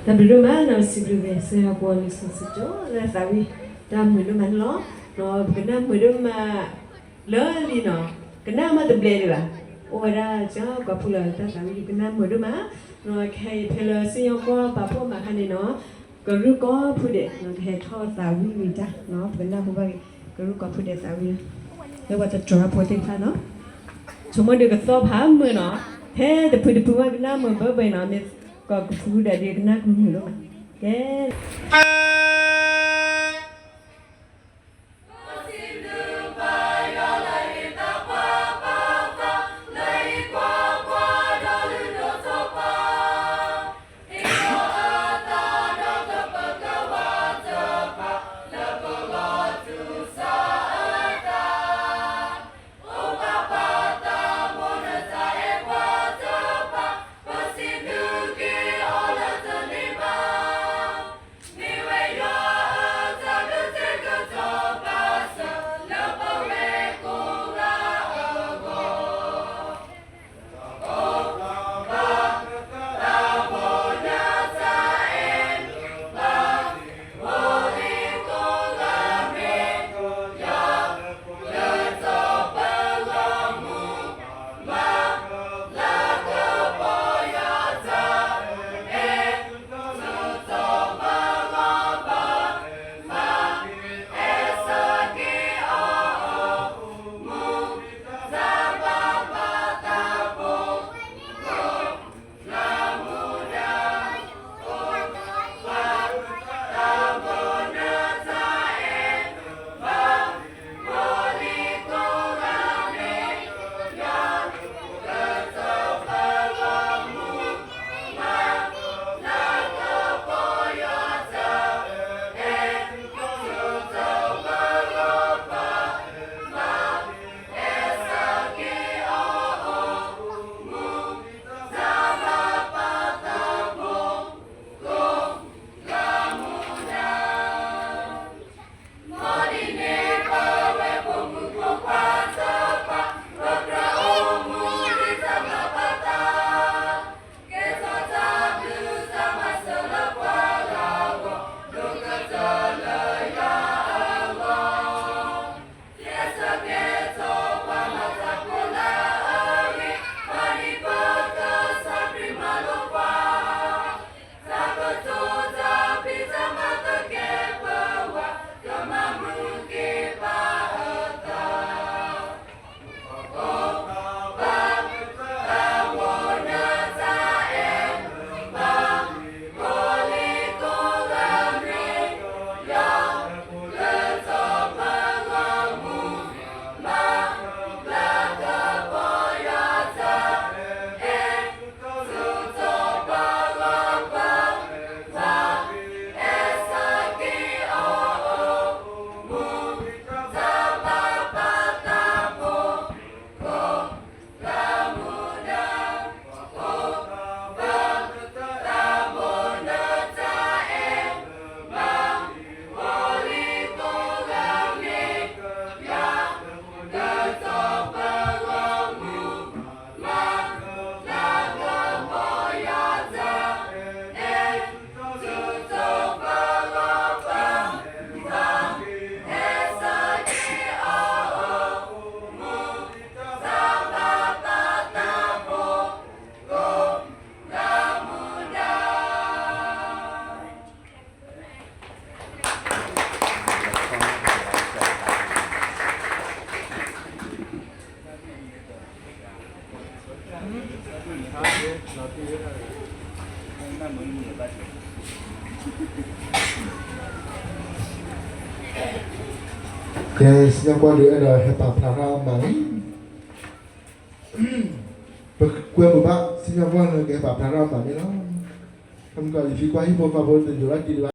Tapi rumah nak sibuk saya buat ni sesuatu, dah tahu. Dah rumah lo, no kena rumah lo ni no, kena mah terbeli lah. Orang jauh kau pulang, dah tahu kena rumah, no kayak pela siapa kau bapa makan ni no, kalau kau pude, no kayak thau tahu ni dah, no kena buat kalau kau pude tahu. Lepas tu coba potong kan no, cuma dia kata paham no, heh, tapi dia punya kena mah berbagai no, kau sudah dia kena kumulu mah, ke? Niwe yo Yes, yang qua nữa là hepa phara mai. Quên một bạn, xin chào con là cái hepa phara mai đó. Không gọi gì qua hi por favor de llorar